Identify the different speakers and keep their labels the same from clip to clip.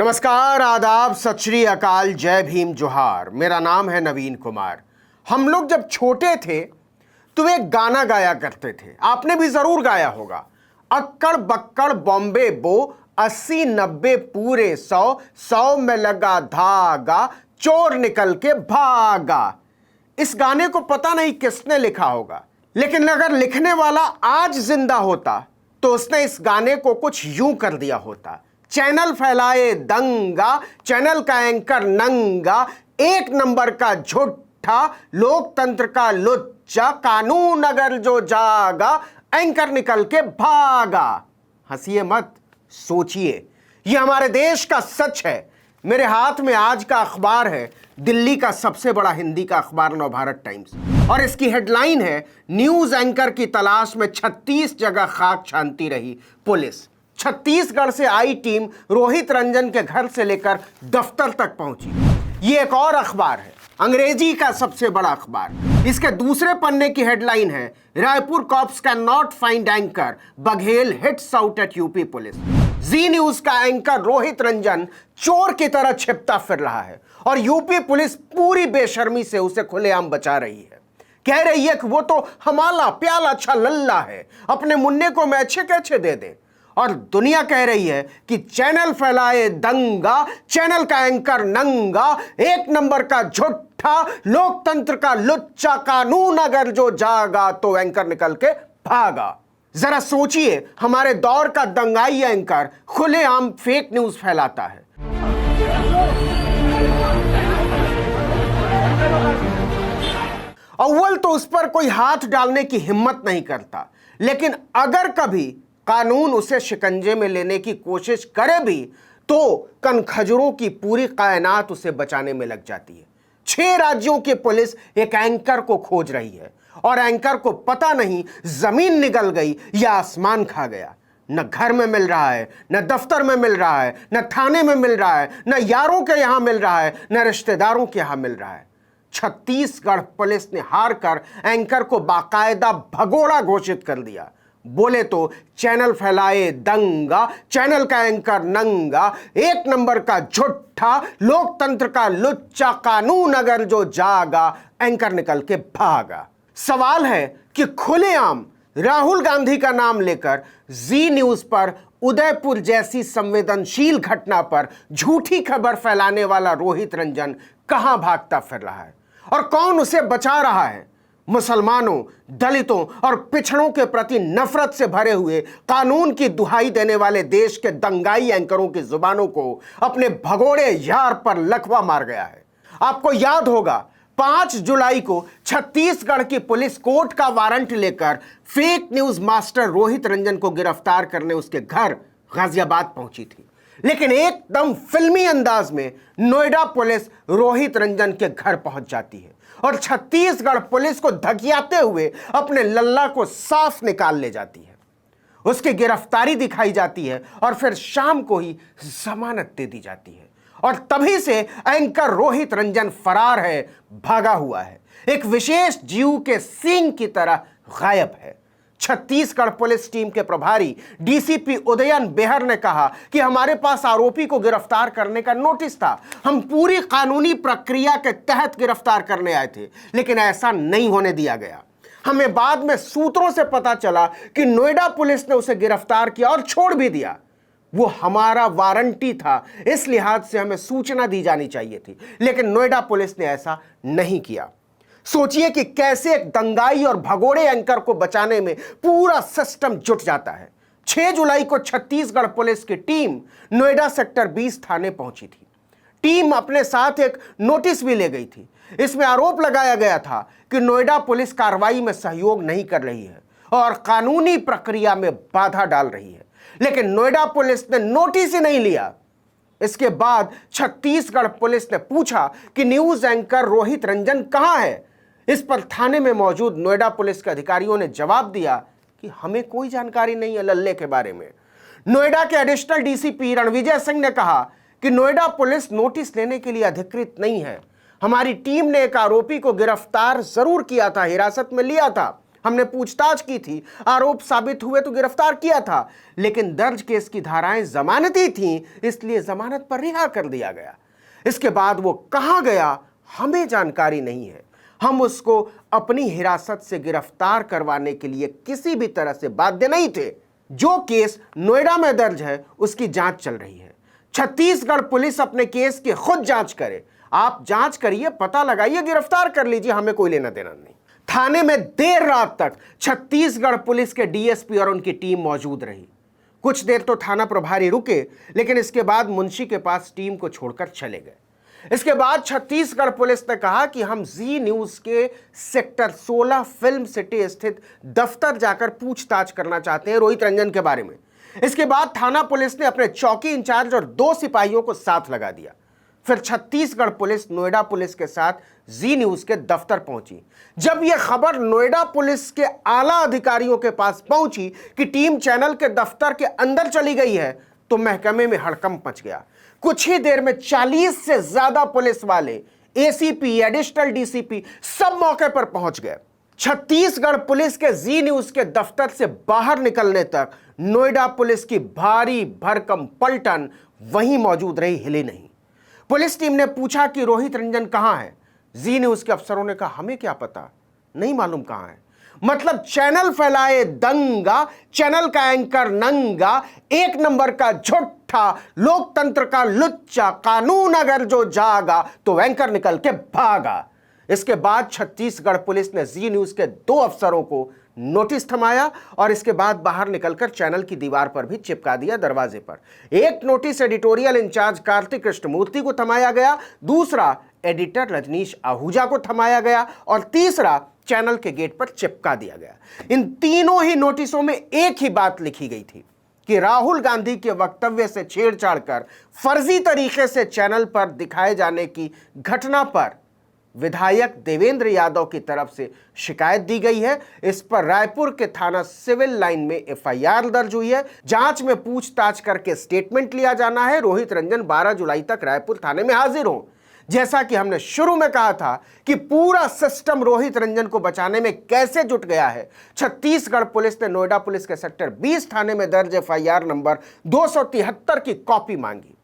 Speaker 1: नमस्कार, आदाब, सत श्री अकाल, जय भीम, जोहार। मेरा नाम है नवीन कुमार। हम लोग जब छोटे थे तो एक गाना गाया करते थे, आपने भी जरूर गाया होगा। अक्कड़ बक्कड़ बॉम्बे बो, 80 90 पूरे 100, 100 में लगा धागा, चोर निकल के भागा। इस गाने को पता नहीं किसने लिखा होगा, लेकिन अगर लिखने वाला आज जिंदा होता तो उसने इस गाने को कुछ यूं कर दिया होता। चैनल फैलाए दंगा, चैनल का एंकर नंगा, एक नंबर का झूठा, लोकतंत्र का लुच्चा, कानून अगर जो जागा, एंकर निकल के भागा। हंसिए मत, सोचिए, ये हमारे देश का सच है। मेरे हाथ में आज का अखबार है, दिल्ली का सबसे बड़ा हिंदी का अखबार नवभारत टाइम्स, और इसकी हेडलाइन है, न्यूज एंकर की तलाश में 36 जगह खाक छानती रही पुलिस। छत्तीसगढ़ से आई टीम रोहित रंजन के घर से लेकर दफ्तर तक पहुंची। ये एक और अखबार है, अंग्रेजी का सबसे बड़ा अखबार। इसके दूसरे पन्ने की हेडलाइन है, Raipur cops can not find anchor, Baghel hits out at UP police. Zee news का एंकर रोहित रंजन चोर की तरह छिपता फिर रहा है और यूपी पुलिस पूरी बेशर्मी से उसे खुलेआम बचा रही है। कह रही है कि वो तो हमारा प्याला अच्छा लल्ला है, अपने मुन्ने को मैं अच्छे कैसे दे दे। और दुनिया कह रही है कि चैनल फैलाए दंगा, चैनल का एंकर नंगा, एक नंबर का झूठा, लोकतंत्र का लुच्चा, कानून अगर जो जागा तो एंकर निकल के भागा। जरा सोचिए, हमारे दौर का दंगाई एंकर खुलेआम फेक न्यूज फैलाता है। अव्वल तो उस पर कोई हाथ डालने की हिम्मत नहीं करता, लेकिन अगर कभी कानून उसे शिकंजे में लेने की कोशिश करे भी तो कनखजरों की पूरी कायनात उसे बचाने में लग जाती है। 6 राज्यों की पुलिस एक एंकर को खोज रही है और एंकर को पता नहीं जमीन निगल गई या आसमान खा गया। न घर में मिल रहा है, न दफ्तर में मिल रहा है, न थाने में मिल रहा है, न यारों के यहां मिल रहा है, न रिश्तेदारों के यहां मिल रहा है। छत्तीसगढ़ पुलिस ने हार कर एंकर को बाकायदा भगोड़ा घोषित कर दिया। बोले तो चैनल फैलाए दंगा, चैनल का एंकर नंगा, एक नंबर का झूठा, लोकतंत्र का लुच्चा, कानून अगर जो जागा, एंकर निकल के भागा। सवाल है कि खुलेआम राहुल गांधी का नाम लेकर जी न्यूज पर उदयपुर जैसी संवेदनशील घटना पर झूठी खबर फैलाने वाला रोहित रंजन कहां भागता फिर रहा है और कौन उसे बचा रहा है। मुसलमानों, दलितों और पिछड़ों के प्रति नफरत से भरे हुए कानून की दुहाई देने वाले देश के दंगाई एंकरों की जुबानों को अपने भगोड़े यार पर लकवा मार गया है। आपको याद होगा, 5 जुलाई को छत्तीसगढ़ की पुलिस कोर्ट का वारंट लेकर fake news master Rohit Ranjan को गिरफ्तार करने उसके घर गाजियाबाद पहुंची थी, लेकिन एकदम फिल्मी अंदाज में नोएडा पुलिस रोहित रंजन के घर पहुंच जाती है और छत्तीसगढ़ पुलिस को धकियाते हुए अपने लल्ला को साफ निकाल ले जाती है। उसकी गिरफ्तारी दिखाई जाती है और फिर शाम को ही जमानत दे दी जाती है और तभी से एंकर रोहित रंजन फरार है, भागा हुआ है, एक विशेष जीव के सींग की तरह गायब है। छत्तीसगढ़ पुलिस टीम के प्रभारी डीसीपी उदयन बेहर ने कहा कि हमारे पास आरोपी को गिरफ्तार करने का नोटिस था, हम पूरी कानूनी प्रक्रिया के तहत गिरफ्तार करने आए थे, लेकिन ऐसा नहीं होने दिया गया। हमें बाद में सूत्रों से पता चला कि नोएडा पुलिस ने उसे गिरफ्तार किया और छोड़ भी दिया। वो हमारा वारंटी था, इस लिहाज से हमें सूचना दी जानी चाहिए थी, लेकिन नोएडा पुलिस ने ऐसा नहीं किया। सोचिए कि कैसे एक दंगाई और भगोड़े एंकर को बचाने में पूरा सिस्टम जुट जाता है। 6 जुलाई को छत्तीसगढ़ पुलिस की टीम नोएडा सेक्टर 20 थाने पहुंची थी। टीम अपने साथ एक नोटिस भी ले गई थी। इसमें आरोप लगाया गया था कि नोएडा पुलिस कार्रवाई में सहयोग नहीं कर रही है और कानूनी प्रक्रिया में बाधा डाल रही है, लेकिन नोएडा पुलिस ने नोटिस ही नहीं लिया। इसके बाद छत्तीसगढ़ पुलिस ने पूछा कि न्यूज एंकर रोहित रंजन कहां है। इस पर थाने में मौजूद नोएडा पुलिस के अधिकारियों ने जवाब दिया कि हमें कोई जानकारी नहीं है लल्ले के बारे में। नोएडा के एडिशनल डीसीपी रणविजय सिंह ने कहा कि नोएडा पुलिस नोटिस लेने के लिए अधिकृत नहीं है। हमारी टीम ने एक आरोपी को गिरफ्तार जरूर किया था, हिरासत में लिया था, हमने पूछताछ की थी, आरोप साबित हुए तो गिरफ्तार किया था, लेकिन दर्ज केस की धाराएं जमानती थीं, इसलिए जमानत पर रिहा कर दिया गया। इसके बाद वो कहां गया हमें जानकारी नहीं है। हम उसको अपनी हिरासत से गिरफ्तार करवाने के लिए किसी भी तरह से बाध्य नहीं थे। जो केस नोएडा में दर्ज है उसकी जांच चल रही है। छत्तीसगढ़ पुलिस अपने केस की खुद जांच करे। आप जांच करिए, पता लगाइए, गिरफ्तार कर लीजिए, हमें कोई लेना देना नहीं। थाने में देर रात तक छत्तीसगढ़ पुलिस के डीएसपी और उनकी टीम मौजूद रही। कुछ देर तो थाना प्रभारी रुके, लेकिन इसके बाद मुंशी के पास टीम को छोड़कर चले गए। इसके बाद छत्तीसगढ़ पुलिस ने कहा कि हम जी न्यूज के सेक्टर 16 फिल्म सिटी स्थित दफ्तर जाकर पूछताछ करना चाहते हैं रोहित रंजन के बारे में। इसके बाद थाना पुलिस ने अपने चौकी इंचार्ज और 2 सिपाहियों को साथ लगा दिया। फिर छत्तीसगढ़ पुलिस नोएडा पुलिस के साथ जी न्यूज के दफ्तर पहुंची। जब यह खबर नोएडा पुलिस के आला अधिकारियों के पास पहुंची कि टीम चैनल के दफ्तर के अंदर चली गई है, तो महकमे में हड़कंप मच गया। कुछ ही देर में 40 से ज्यादा पुलिस वाले, एसीपी, एडिशनल डीसीपी सब मौके पर पहुंच गए। छत्तीसगढ़ पुलिस के जी न्यूज के दफ्तर से बाहर निकलने तक नोएडा पुलिस की भारी भरकम पलटन वहीं मौजूद रही, हिली नहीं। पुलिस टीम ने पूछा कि रोहित रंजन कहां है। जी न्यूज के अफसरों ने कहा हमें क्या पता, नहीं मालूम कहां है। मतलब चैनल फैलाए दंगा, चैनल का एंकर नंगा, 1 नंबर का झूठा, लोकतंत्र का लुच्चा, कानून अगर जो जागा तो एंकर निकल के भागा। इसके बाद छत्तीसगढ़ पुलिस ने जी न्यूज के 2 अफसरों को नोटिस थमाया और इसके बाद बाहर निकलकर चैनल की दीवार पर भी चिपका दिया, दरवाजे पर। एक notice editorial incharge Kartik Krishnamurthy को थमाया गया, दूसरा एडिटर रजनीश आहूजा को थमाया गया और तीसरा चैनल के गेट पर चिपका दिया गया। इन तीनों ही नोटिसों में एक ही बात लिखी गई थी कि राहुल गांधी के वक्तव्य से छेड़छाड़ कर फर्जी तरीके से चैनल पर दिखाए जाने की घटना पर विधायक देवेंद्र यादव की तरफ से शिकायत दी गई है। इस पर रायपुर के थाना सिविल लाइन में एफआईआर दर्ज हुई है। जांच में पूछताछ करके स्टेटमेंट लिया जाना है। रोहित रंजन 12 जुलाई तक रायपुर थाने में हाजिर हों। जैसा कि हमने शुरू में कहा था कि पूरा सिस्टम रोहित रंजन को बचाने में कैसे जुट गया है। छत्तीसगढ़ पुलिस ने नोएडा पुलिस के सेक्टर 20 थाने में दर्ज एफआईआर नंबर 273 की कॉपी मांगी।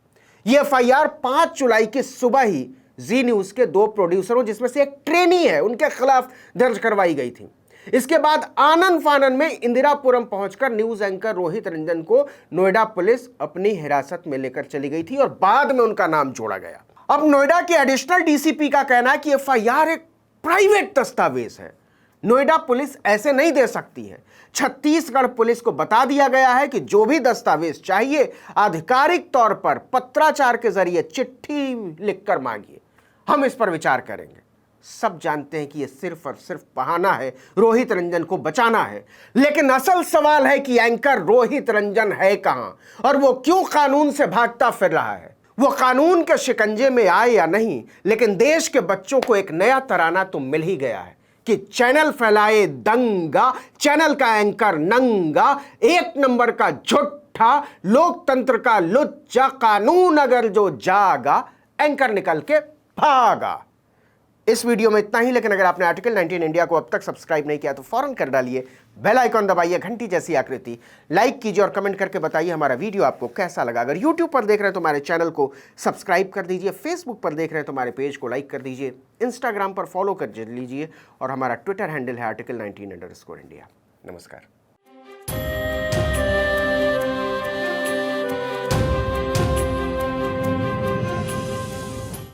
Speaker 1: यह एफआईआर 5 जुलाई की सुबह ही जी न्यूज के 2 प्रोड्यूसरों, जिसमें से एक ट्रेनी है, उनके खिलाफ दर्ज करवाई गई थी। इसके बाद आनन फानन में इंदिरापुरम पहुंचकर न्यूज एंकर रोहित रंजन को नोएडा पुलिस अपनी हिरासत में लेकर चली गई थी और बाद में उनका नाम जोड़ा गया। अब नोएडा के एडिशनल डीसीपी का कहना है कि एफआईआर एक प्राइवेट दस्तावेज है, नोएडा पुलिस ऐसे नहीं दे सकती है। छत्तीसगढ़ पुलिस को बता दिया गया है कि जो भी दस्तावेज चाहिए आधिकारिक तौर पर पत्राचार के जरिए चिट्ठी लिखकर मांगिए, हम इस पर विचार करेंगे। सब जानते हैं कि यह सिर्फ और सिर्फ बहाना है, रोहित रंजन को बचाना है। लेकिन असल सवाल है कि एंकर रोहित रंजन है कहां और वो क्यों कानून से भागता फिर रहा है। वो कानून के शिकंजे में आए या नहीं, लेकिन देश के बच्चों को एक नया तराना तो मिल ही गया है कि चैनल फैलाए दंगा, चैनल का एंकर नंगा, 1 नंबर का झूठा, लोकतंत्र का लुच्चा, कानून अगर जो जागा, एंकर निकल के भागा। इस वीडियो में इतना ही, लेकिन अगर आपने आर्टिकल 19 इंडिया को अब तक सब्सक्राइब नहीं किया तो फौरन कर डालिए, बेल आइकॉन दबाइए, घंटी जैसी आकृति, लाइक कीजिए और कमेंट करके बताइए हमारा वीडियो आपको कैसा लगा। अगर यूट्यूब पर देख रहे हैं तो हमारे चैनल को सब्सक्राइब कर दीजिए, फेसबुक पर देख रहे हैं तो हमारे पेज को लाइक कर दीजिए, इंस्टाग्राम पर फॉलो कर लीजिए और हमारा ट्विटर हैंडल है article19_India। नमस्कार।